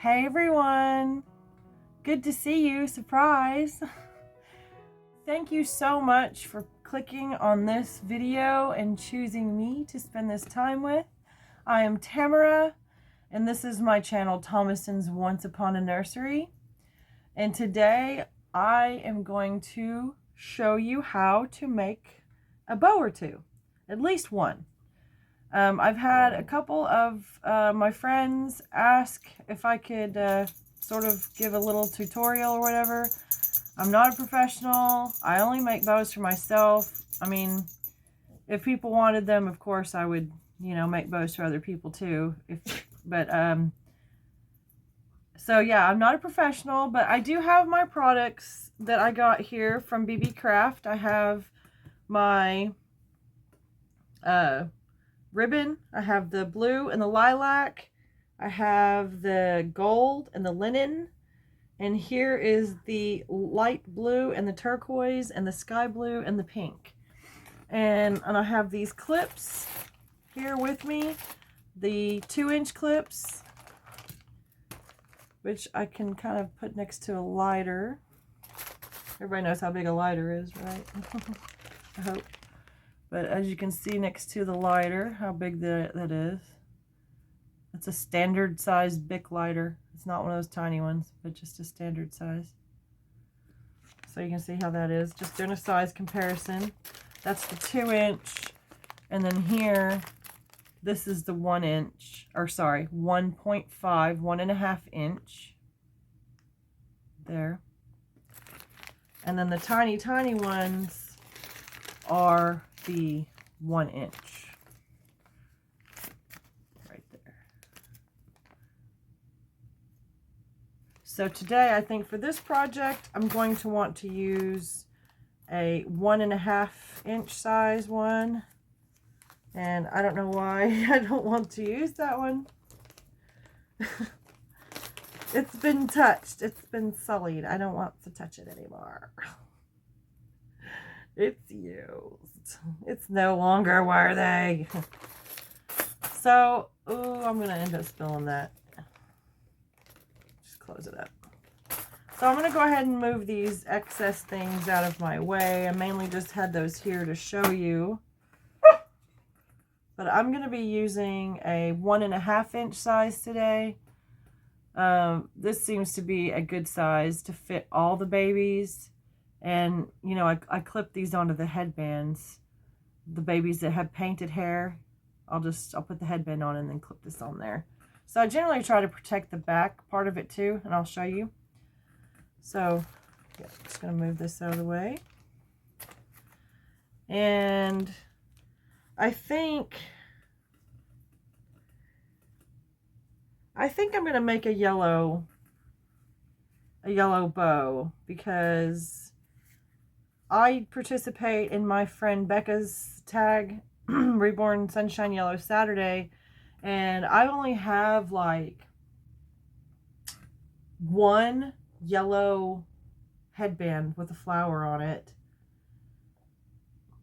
Hey everyone! Good to see you, surprise! Thank you so much for clicking on this video and choosing me to spend this time with. I am Tamara, and this is my channel, Thomason's Once Upon a Nursery. And today I am going to show you how to make a bow or two, at least one. I've had a couple of my friends ask if I could sort of give a little tutorial or whatever. I'm not a professional. I only make bows for myself. I mean, if people wanted them, of course I would, you know, make bows for other people too. So yeah, I'm not a professional, but I do have my products that I got here from Beebeecraft. I have my ribbon, I have the blue and the lilac, I have the gold and the linen, and here is the light blue and the turquoise and the sky blue and the pink. And I have these clips here with me, the 2-inch clips, which I can kind of put next to a lighter. Everybody knows how big a lighter is, right? I hope. But as you can see next to the lighter, how big that is. It's a standard size Bic lighter. It's not one of those tiny ones, but just a standard size. So you can see how that is, just doing a size comparison. That's the 2-inch. And then here, this is the 1-inch, or sorry, 1.5, 1.5 inch. There. And then the tiny, tiny ones are the 1-inch right there. So today, I think for this project, I'm going to want to use a 1.5 inch size one, and I don't know why I don't want to use that one. It's been touched, it's been sullied. I don't want to touch it anymore. It's used. It's no longer worthy. So, ooh, I'm gonna end up spilling that. Just close it up. So I'm gonna go ahead and move these excess things out of my way. I mainly just had those here to show you. But I'm gonna be using a 1.5 inch size today. This seems to be a good size to fit all the babies. And, you know, I clip these onto the headbands. The babies that have painted hair, I'll put the headband on and then clip this on there. So I generally try to protect the back part of it too, and I'll show you. So, yeah, I'm just going to move this out of the way. And I think I'm going to make a yellow bow, because I participate in my friend Becca's tag, Reborn Sunshine Yellow Saturday, and I only have like one yellow headband with a flower on it.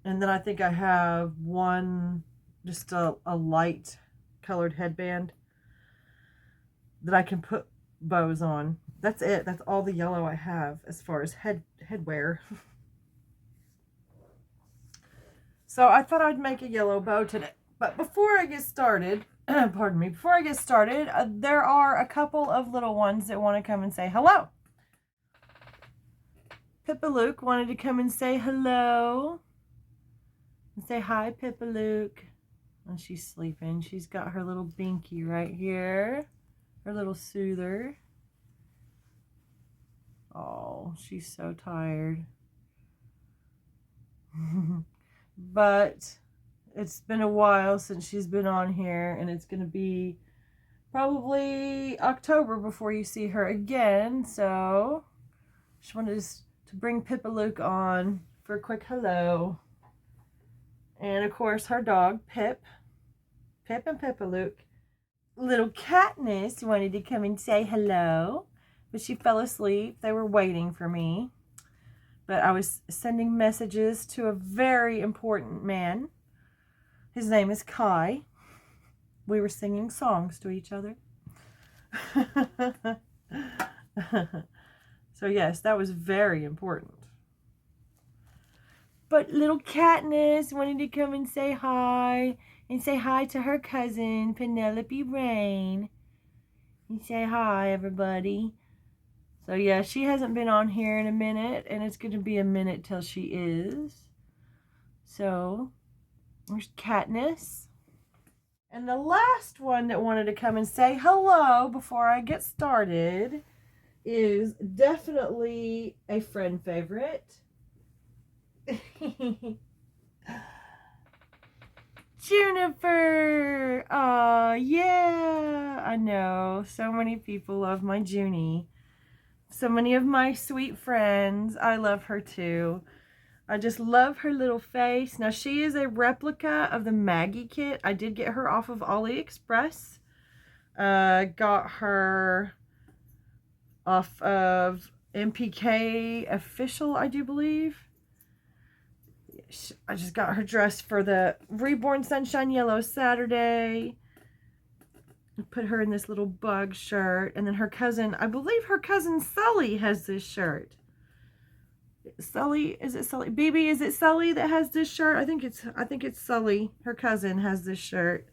And then I think I have one, just a light colored headband that I can put bows on. That's it. That's all the yellow I have as far as headwear. So I thought I'd make a yellow bow today. But before I get started, pardon me, before I get started, there are a couple of little ones that want to come and say hello. Pippa Luke wanted to come and say hello. And say hi, Pippa Luke. And she's sleeping. She's got her little binky right here. Her little soother. Oh, she's so tired. But it's been a while since she's been on here, and it's going to be probably October before you see her again. So just wanted to bring Pippa Luke on for a quick hello. And of course her dog Pip and Pippa Luke. Little Katniss wanted to come and say hello, but she fell asleep. They were waiting for me. But I was sending messages to a very important man. His name is Kai. We were singing songs to each other. So yes, that was very important. But little Katniss wanted to come and say hi to her cousin Penelope Rain. And say hi, everybody. So yeah, she hasn't been on here in a minute, and it's going to be a minute till she is. So there's Katniss. And the last one that wanted to come and say hello before I get started is definitely a friend favorite. Juniper! Oh, yeah! I know. So many people love my Junie. So many of my sweet friends. I love her too. I just love her little face. Now, she is a replica of the Maggie kit. I did get her off of AliExpress. Got her off of MPK Official, I do believe. I just got her dressed for the Reborn Sunshine Yellow Saturday. I put her in this little bug shirt. And then her cousin, I believe her cousin Sully has this shirt. Sully, is it Sully? Beebe, is it Sully that has this shirt? I think it's Sully. Her cousin has this shirt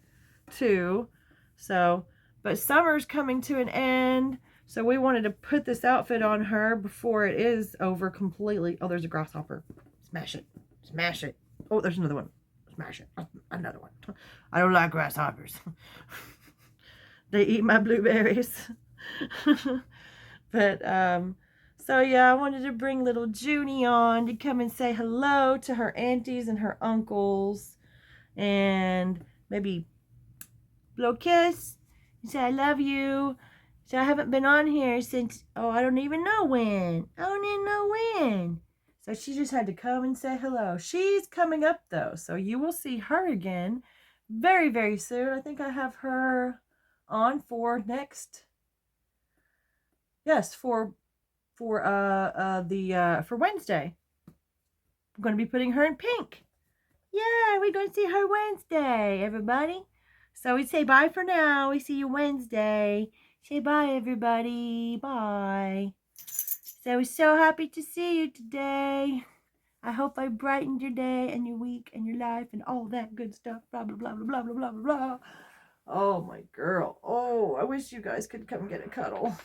too. So, but summer's coming to an end. So we wanted to put this outfit on her before it is over completely. Oh, there's a grasshopper. Smash it. Smash it. Oh, there's another one. Smash it. Another one. I don't like grasshoppers. They eat my blueberries. But, so yeah, I wanted to bring little Junie on to come and say hello to her aunties and her uncles. And maybe blow a kiss. And say I love you. So I haven't been on here since, oh, I don't even know when. I don't even know when. So she just had to come and say hello. She's coming up though, so you will see her again very, very soon. I think I have her on for next. Yes, for Wednesday. I'm going to be putting her in pink. Yeah, we're going to see her Wednesday, everybody. So we say bye for now. We see you Wednesday. Say bye, everybody. Bye. So we're so happy to see you today. I hope I brightened your day and your week and your life and all that good stuff. Blah, blah, blah, blah, blah, blah, blah, blah. Oh, my girl. Oh, I wish you guys could come get a cuddle.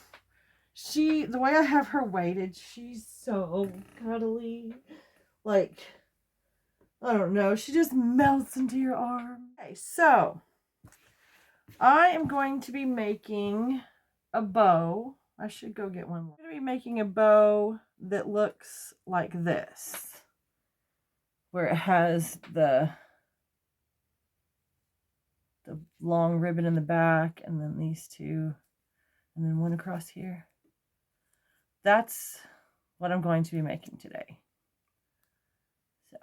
The way I have her weighted, she's so cuddly. Like, I don't know. She just melts into your arm. Okay, so I am going to be making a bow. I should go get one more. I'm going to be making a bow that looks like this, where it has the long ribbon in the back, and then these two, and then one across here. That's what I'm going to be making today. So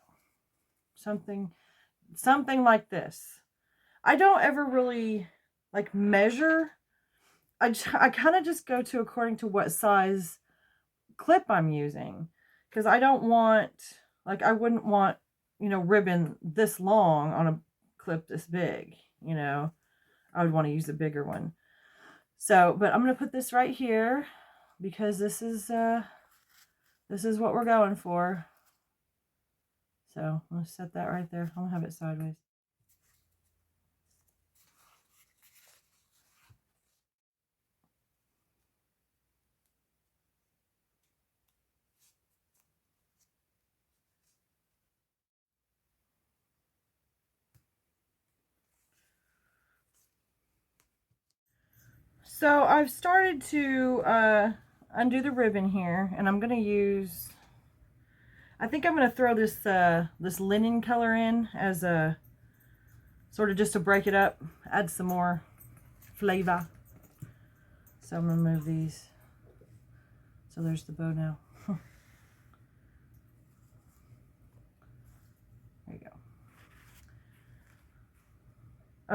something like this. I don't ever really like measure. I kind of just go to according to what size clip I'm using, because I don't want, like, I wouldn't want, you know, ribbon this long on a clip this big, you know. I would want to use a bigger one. So, but I'm going to put this right here because this is what we're going for. So I'm going to set that right there. I'm going to have it sideways. So I've started to undo the ribbon here, and I'm going to use, I think I'm going to throw this this linen color in as a sort of just to break it up, add some more flavor. So I'm going to move these. So there's the bow now. There you go.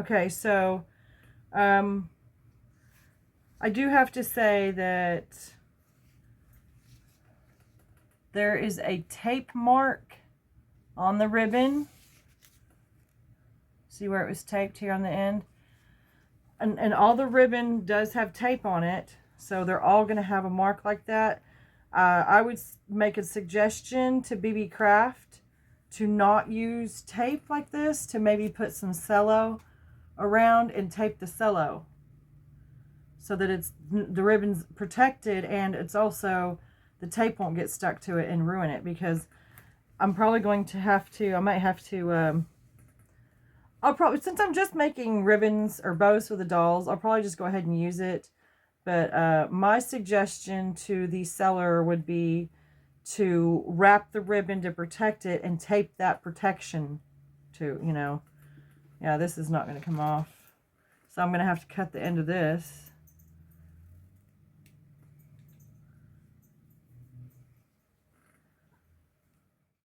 Okay, so I do have to say that there is a tape mark on the ribbon. See where it was taped here on the end? and all the ribbon does have tape on it, so they're all going to have a mark like that. I would make a suggestion to Beebeecraft to not use tape like this, to maybe put some cello around and tape the cello so that it's the ribbon's protected, and it's also the tape won't get stuck to it and ruin it, because I'm probably going to have to, I might have to, I'll probably, since I'm just making ribbons or bows for the dolls, I'll probably just go ahead and use it. But my suggestion to the seller would be to wrap the ribbon to protect it and tape that protection to, you know. Yeah, this is not going to come off. So I'm going to have to cut the end of this.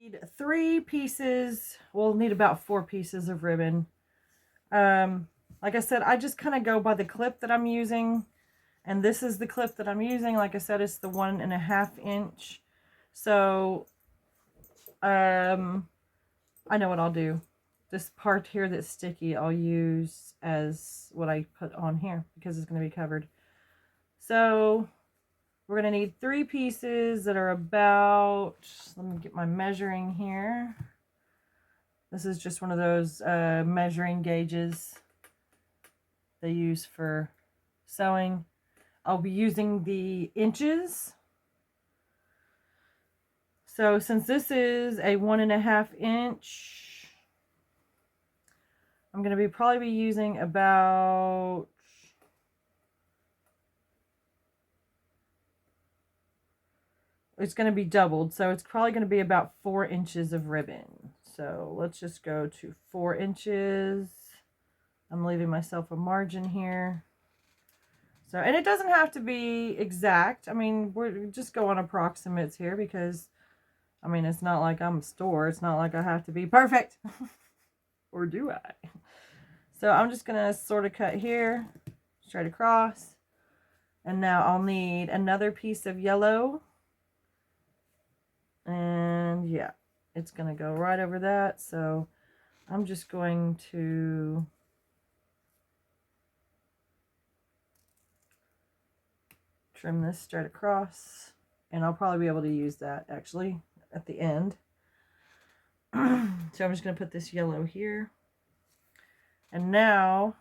Need 3 pieces. We'll need about 4 pieces of ribbon. Like I said, I just kind of go by the clip that I'm using. And this is the clip that I'm using. Like I said, it's the 1.5 inch. So, I know what I'll do. This part here that's sticky, I'll use as what I put on here, because it's going to be covered. So, we're going to need 3 pieces that are about, let me get my measuring here. This is just one of those measuring gauges they use for sewing. I'll be using the inches. So since this is a 1.5 inch, I'm going to probably be using about, it's going to be doubled, so it's probably going to be about 4 inches of ribbon. So let's just go to 4 inches. I'm leaving myself a margin here. So, and it doesn't have to be exact. I mean, we're just go on approximates here, because, I mean, it's not like I'm a store. It's not like I have to be perfect. Or do I? So I'm just going to sort of cut here, straight across. And now I'll need another piece of yellow. And yeah, it's going to go right over that. So I'm just going to trim this straight across, and I'll probably be able to use that actually at the end. So I'm just going to put this yellow here. And now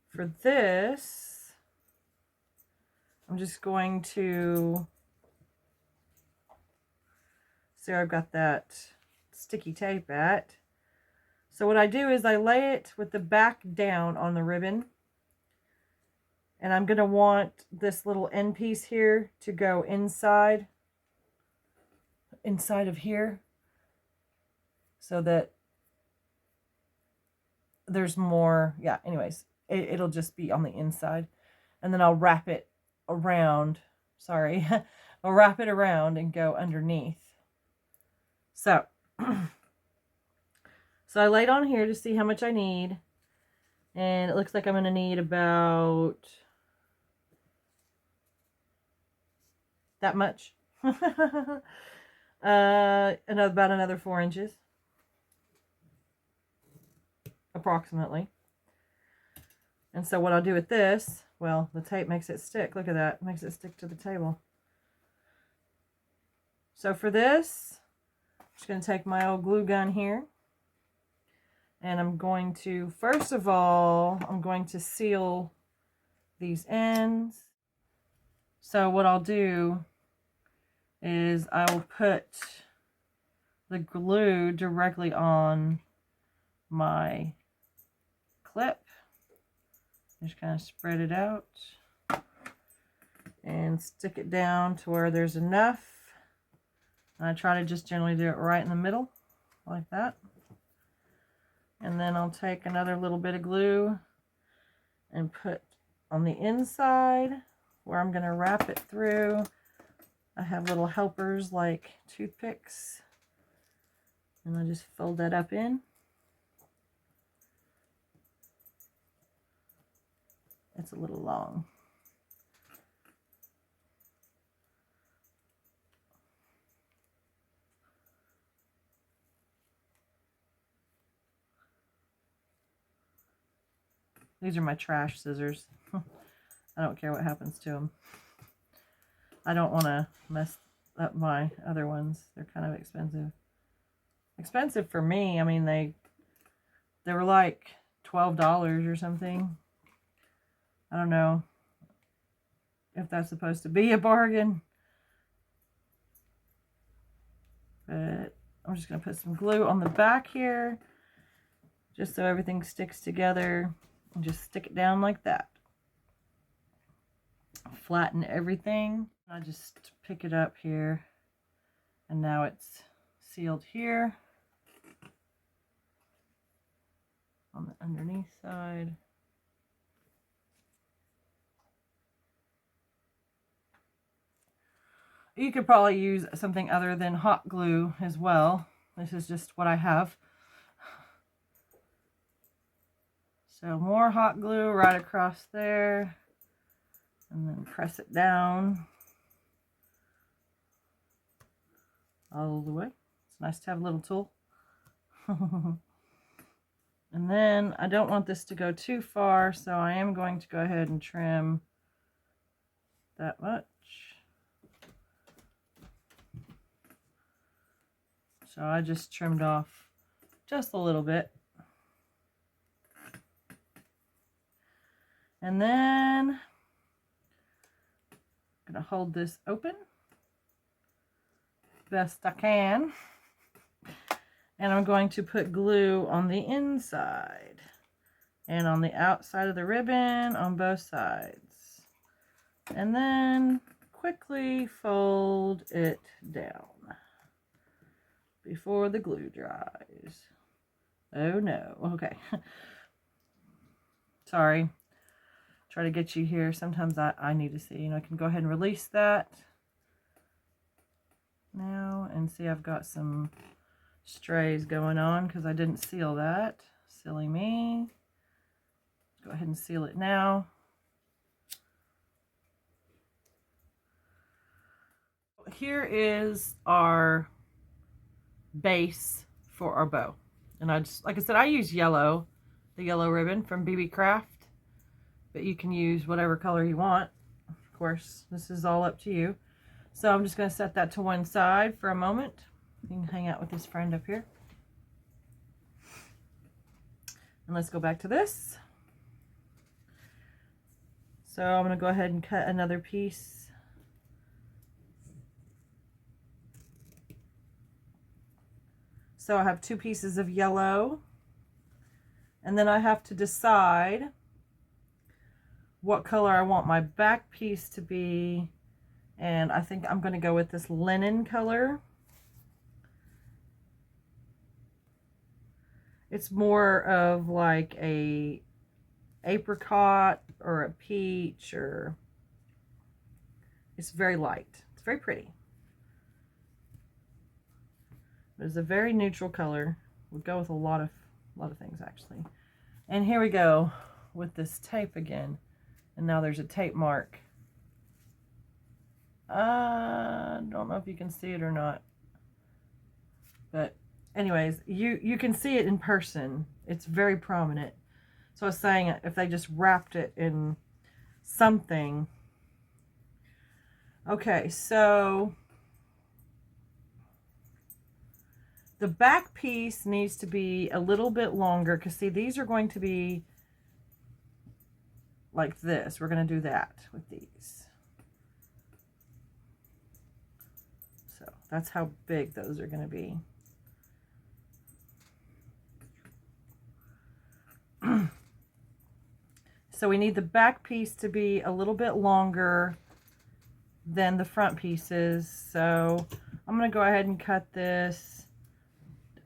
for this, I'm just going to, see where I've got that sticky tape at. So what I do is I lay it with the back down on the ribbon. And I'm going to want this little end piece here to go inside of here, so that there's more, yeah, anyways, it'll just be on the inside. And then I'll wrap it around, sorry, I'll wrap it around and go underneath. So, so I laid on here to see how much I need. And it looks like I'm going to need about that much. About another 4 inches. Approximately. And so what I'll do with this, well, the tape makes it stick. Look at that. It makes it stick to the table. So for this, I'm just going to take my old glue gun here. And I'm going to, first of all, I'm going to seal these ends. So what I'll do is I will put the glue directly on my clip. Just kind of spread it out and stick it down to where there's enough. And I try to just generally do it right in the middle, like that. And then I'll take another little bit of glue and put on the inside where I'm going to wrap it through. I have little helpers like toothpicks, and I just fold that up in. It's a little long. These are my trash scissors. I don't care what happens to them. I don't want to mess up my other ones. They're kind of expensive. Expensive for me. I mean, they were like $12 or something. I don't know if that's supposed to be a bargain. But I'm just going to put some glue on the back here, just so everything sticks together, and just stick it down like that. Flatten everything. I just pick it up here, and now it's sealed here on the underneath side. You could probably use something other than hot glue as well. This is just what I have. So more hot glue right across there, and then press it down all the way. It's nice to have a little tool. And then I don't want this to go too far, so I am going to go ahead and trim that much. So I just trimmed off just a little bit. And then I'm going to hold this open best I can. And I'm going to put glue on the inside and on the outside of the ribbon on both sides. And then quickly fold it down before the glue dries. Oh no. Okay. Sorry. Try to get you here. Sometimes I need to see. I can go ahead and release that now and see I've got some strays going on because I didn't seal that. Silly me. Go ahead and seal it now. Here is our base for our bow, and I just, like I said, I use the yellow ribbon from Beebeecraft, but you can use whatever color you want. Of course, this is all up to you. So I'm just going to set that to one side for a moment. You can hang out with this friend up here. And let's go back to this. So I'm going to go ahead and cut another piece. So I have 2 pieces of yellow, and then I have to decide what color I want my back piece to be, and I think I'm going to go with this linen color. It's more of like a apricot or a peach, or it's very light. It's very pretty. It's a very neutral color. Would go with a lot of things actually. And here we go with this tape again. And now there's a tape mark. I don't know if you can see it or not. But anyways, you can see it in person. It's very prominent. So I was saying if they just wrapped it in something. Okay, so the back piece needs to be a little bit longer, because see, these are going to be like this. We're going to do that with these. So that's how big those are going to be. So we need the back piece to be a little bit longer than the front pieces. So I'm going to go ahead and cut this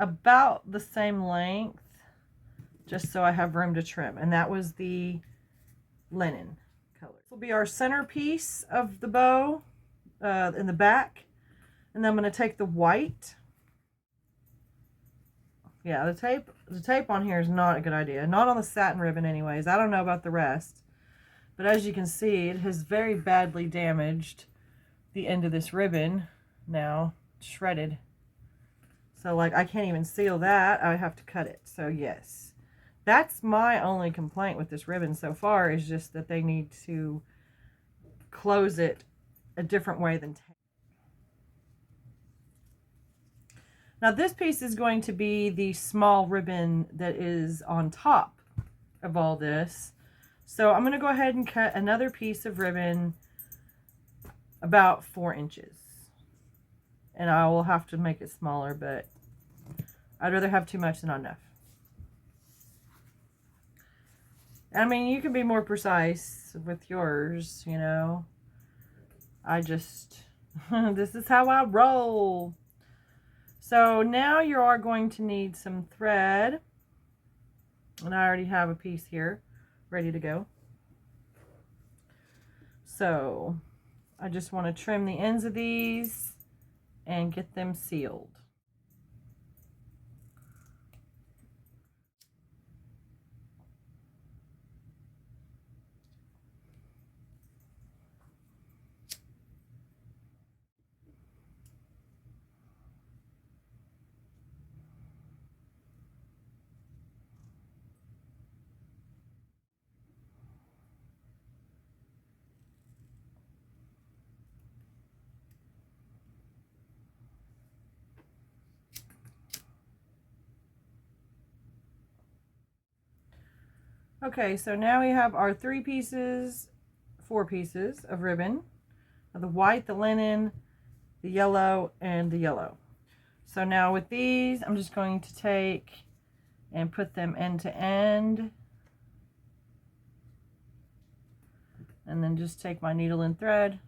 about the same length, just so I have room to trim. And that was the linen color. This will be our centerpiece of the bow in the back. And then I'm going to take the white. Yeah, the tape on here is not a good idea. Not on the satin ribbon anyways. I don't know about the rest. But as you can see, it has very badly damaged the end of this ribbon now. Shredded. So like I can't even seal that. I have to cut it. So yes, That's my only complaint with this ribbon so far, is just that they need to close it a different way than tape. Now this piece is going to be the small ribbon that is on top of all this. So I'm going to go ahead and cut another piece of ribbon about 4 inches. And I will have to make it smaller, but I'd rather have too much than not enough. I mean, you can be more precise with yours, you know. I just, this is how I roll. So now you are going to need some thread. And I already have a piece here ready to go. So I just want to trim the ends of these and get them sealed. Okay, so now we have our 4 pieces of ribbon. The white, the linen, the yellow, and the yellow. So now with these, I'm just going to take and put them end to end. And then just take my needle and thread.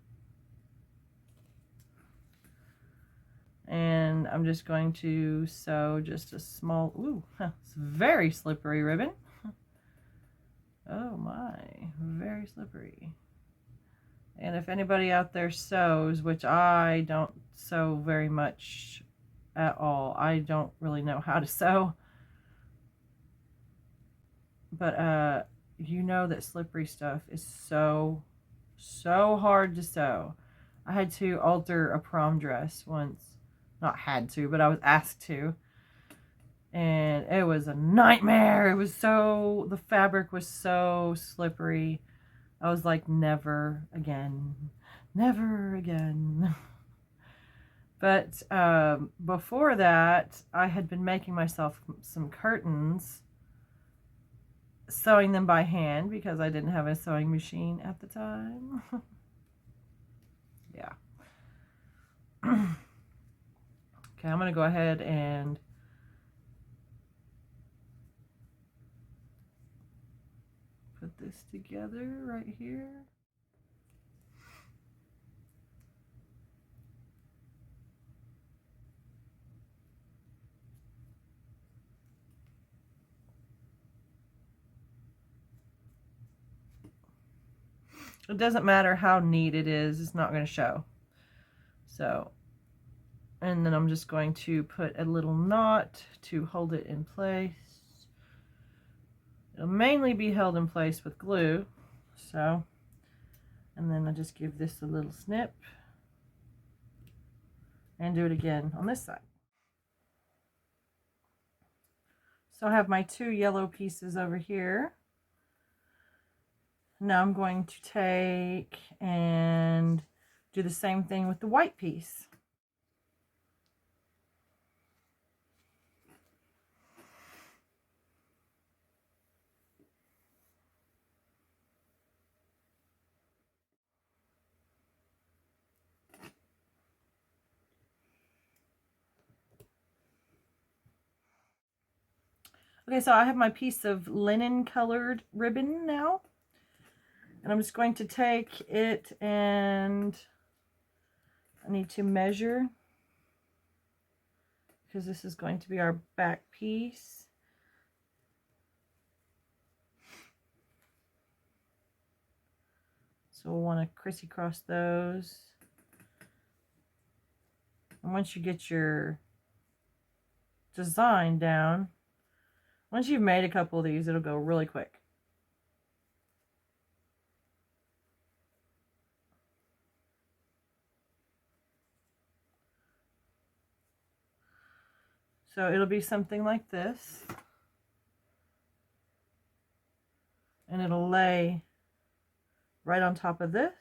And I'm just going to sew just a small, ooh, it's very slippery ribbon. Oh my, very slippery. And if anybody out there sews, which I don't sew very much at all, I don't really know how to sew. But you know that slippery stuff is so hard to sew. I had to alter a prom dress once. Not had to, but I was asked to. And it was a nightmare. It was so, the fabric was so slippery. I was like, never again. Never again. But before that, I had been making myself some curtains, sewing them by hand because I didn't have a sewing machine at the time. Yeah. Okay, I'm going to go ahead and put this together right here. It doesn't matter how neat it is, it's not going to show. So, and then I'm just going to put a little knot to hold it in place. It'll mainly be held in place with glue. So, and then I just give this a little snip and do it again on this side. So I have my 2 yellow pieces over here. Now I'm going to take and do the same thing with the white piece. Okay, so I have my piece of linen colored ribbon now. And I'm just going to take it and I need to measure because this is going to be our back piece. So we'll want to crisscross those. And once you get your design down, once you've made a couple of these, it'll go really quick. So it'll be something like this. and it'll lay right on top of this.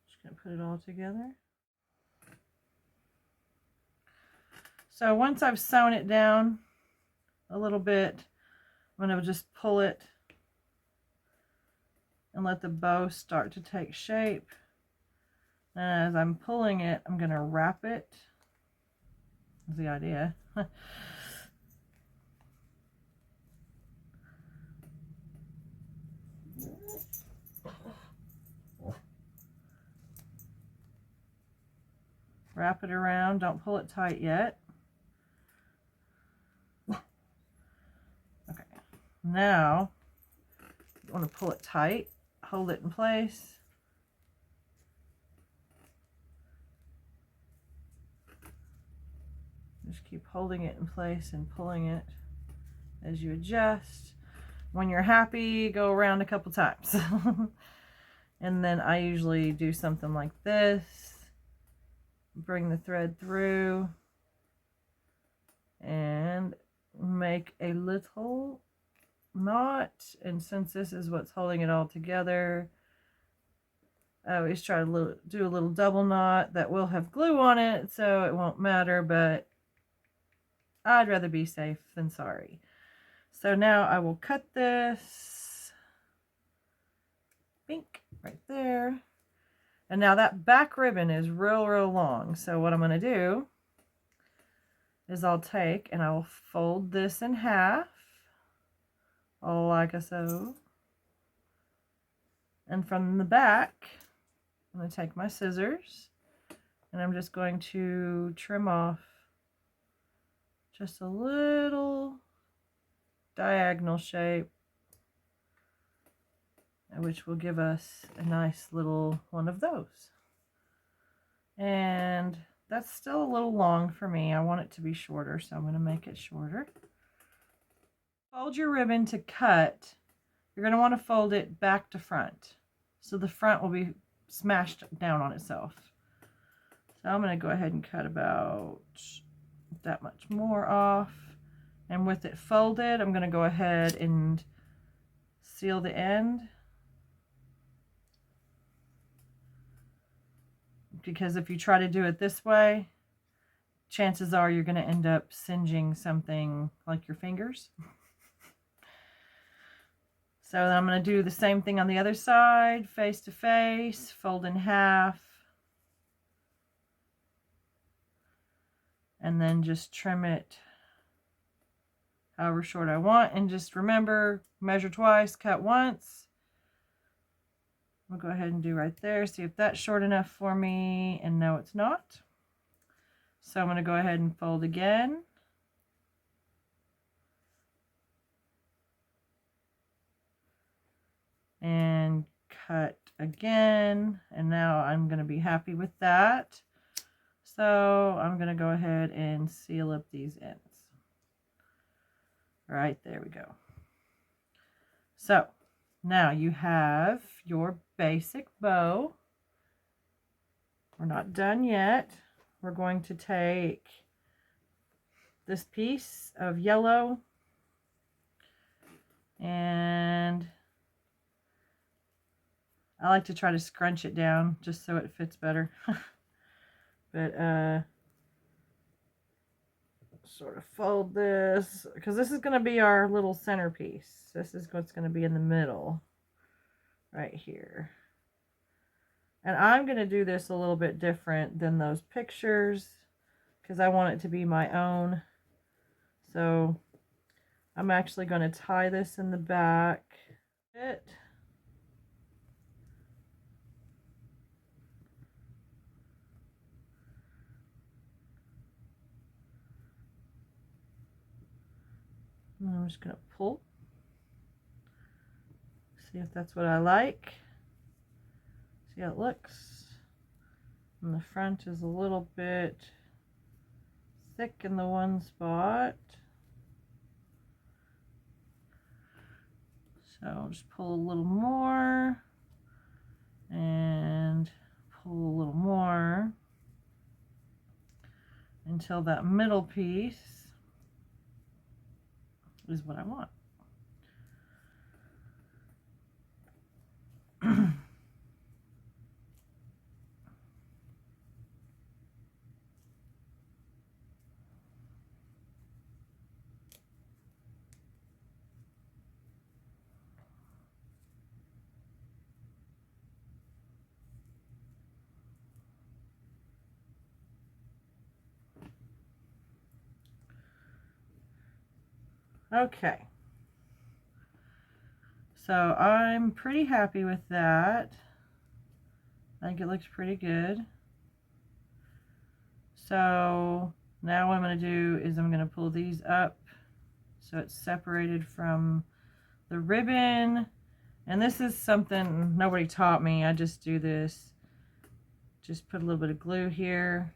Just gonna put it all together. So once I've sewn it down a little bit, I'm going to just pull it and let the bow start to take shape. And as I'm pulling it, I'm going to wrap it. That's the idea. Wrap it around. Don't pull it tight yet. Okay. Now, you want to pull it tight. Hold it in place. Just keep holding it in place and pulling it as you adjust. When you're happy, go around a couple times. And then I usually do something like this. Bring the thread through and make a little knot. And since this is what's holding it all together, I always try to do a little double knot that will have glue on it, so it won't matter, but I'd rather be safe than sorry. So now I will cut this, bink, right there. And now that back ribbon is real long. So what I'm going to do is I'll take and I'll fold this in half, like so. And from the back, I'm going to take my scissors and I'm just going to trim off just a little diagonal shape, which will give us a nice little one of those. And that's still a little long for me. I want it to be shorter, so I'm going to make it shorter. Fold your ribbon to cut. You're going to want to fold it back to front, so the front will be smashed down on itself. So I'm going to go ahead and cut about that much more off. And with it folded, I'm going to go ahead and seal the end. Because if you try to do it this way, chances are you're going to end up singeing something like your fingers. So then I'm going to do the same thing on the other side, face to face, fold in half, and then just trim it however short I want. And just remember, measure twice, cut once. We'll go ahead and do right there. See if that's short enough for me. And no, it's not. So I'm going to go ahead and fold again. And cut again. And now I'm going to be happy with that. So I'm going to go ahead and seal up these ends. Right, there we go. So now you have your basic bow. We're not done yet. We're going to take this piece of yellow and I like to try to scrunch it down just so it fits better. But sort of fold this, because this is going to be our little centerpiece. This is what's going to be in the middle right here. And I'm going to do this a little bit different than those pictures because I want it to be my own. So I'm actually going to tie this in the back. And I'm just going to pull. See if that's what I like. See how it looks. And the front is a little bit thick in the one spot. So I'll just pull a little more and pull a little more until that middle piece is what I want. Okay, so I'm pretty happy with that. I think it looks pretty good. So now what I'm going to do is I'm going to pull these up so it's separated from the ribbon. And this is something nobody taught me. I just do this. Just put a little bit of glue here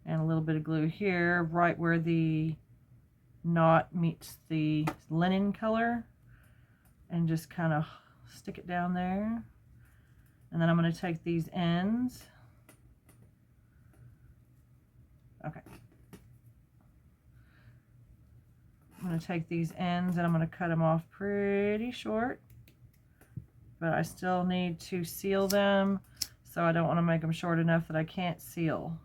and a little bit of glue here, right where the knot meets the linen color, and just kind of stick it down there. And then I'm going to take these ends. Okay. I'm going to take these ends and I'm going to cut them off pretty short, but I still need to seal them, so I don't want to make them short enough that I can't seal.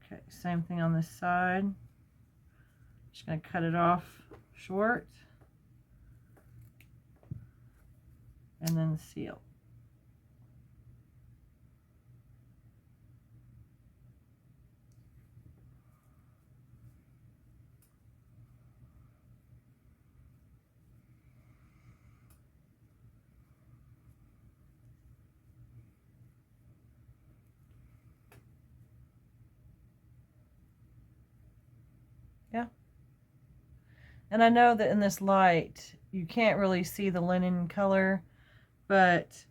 Okay, same thing on this side. Just going to cut it off short and then seal. Yeah. And I know that in this light you can't really see the linen color, but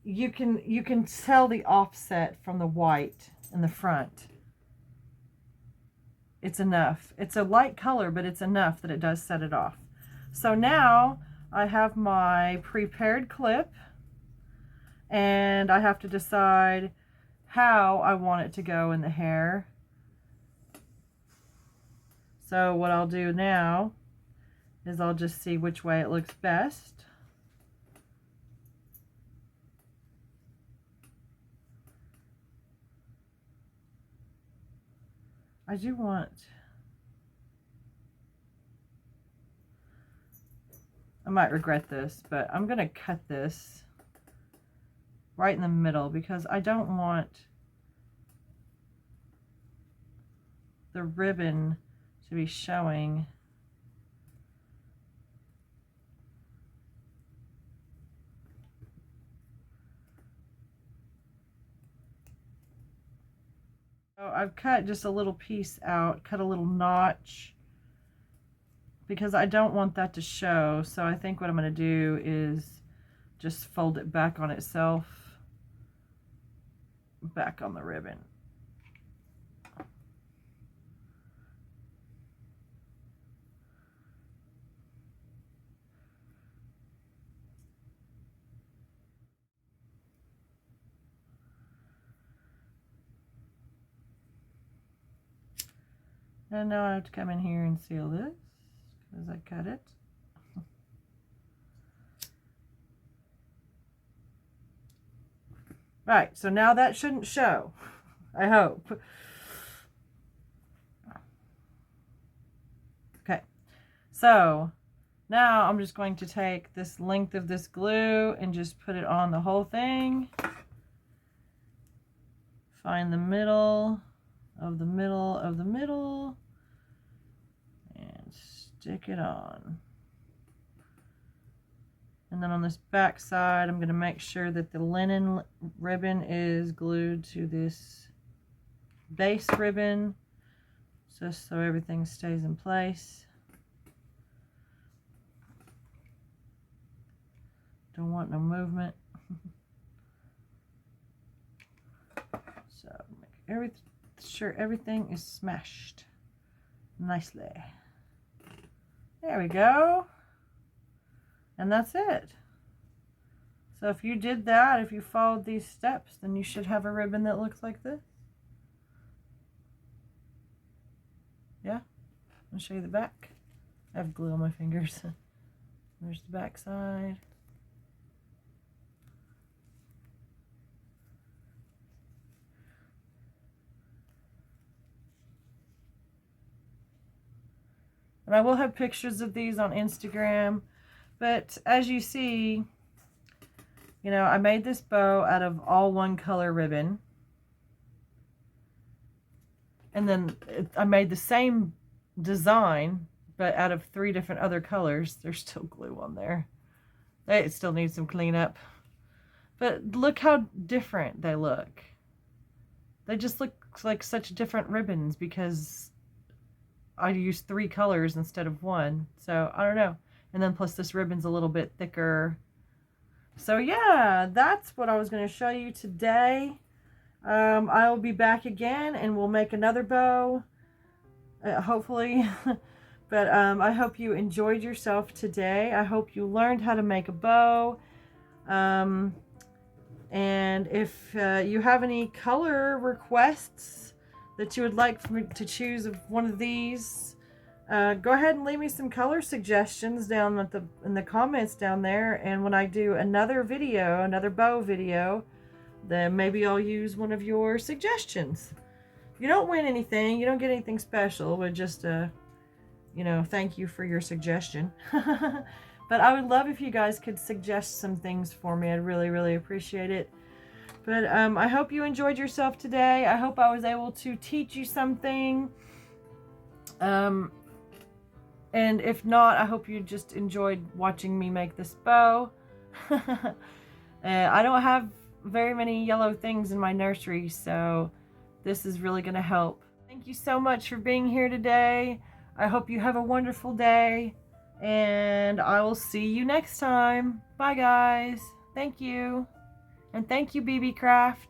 you can tell the offset from the white in the front. It's enough. It's a light color, but it's enough that it does set it off. So now I have my prepared clip, and I have to decide how I want it to go in the hair. So what I'll do now is I'll just see which way it looks best. I do want, I might regret this, but I'm going to cut this right in the middle because I don't want the ribbon to be showing. So I've cut just a little piece out, cut a little notch, because I don't want that to show. So I think what I'm going to do is just fold it back on itself, back on the ribbon. And now I have to come in here and seal this because I cut it. Right, so now that shouldn't show, I hope. Okay, so now I'm just going to take this length of this glue and just put it on the whole thing. Find the middle of the middle of the middle and stick it on. And then on this back side, I'm going to make sure that the linen ribbon is glued to this base ribbon, just so everything stays in place. Don't want no movement. So make sure everything is smashed. nicely. There we go. And that's it. So if you did that, if you followed these steps, then you should have a ribbon that looks like this. Yeah, I'll show you the back. I have glue on my fingers. There's the back side. And I will have pictures of these on Instagram. But as you see, you know, I made this bow out of all one color ribbon. And then I made the same design, but out of 3 different other colors. There's still glue on there. It still needs some cleanup. But look how different they look. They just look like such different ribbons because I used 3 colors instead of 1. So I don't know. And then plus this ribbon's a little bit thicker. So yeah, that's what I was going to show you today. I will be back again and we'll make another bow, hopefully. But I hope you enjoyed yourself today. I hope you learned how to make a bow. And if you have any color requests that you would like for me to choose of one of these, go ahead and leave me some color suggestions down at in the comments down there. And when I do another video, another bow video, then maybe I'll use one of your suggestions. You don't win anything, you don't get anything special, but just you know, thank you for your suggestion. But I would love if you guys could suggest some things for me. I'd really appreciate it. But I hope you enjoyed yourself today. I hope I was able to teach you something. And if not, I hope you just enjoyed watching me make this bow. I don't have very many yellow things in my nursery, so this is really going to help. Thank you so much for being here today. I hope you have a wonderful day, and I will see you next time. Bye guys. Thank you. And thank you, Beebeecraft.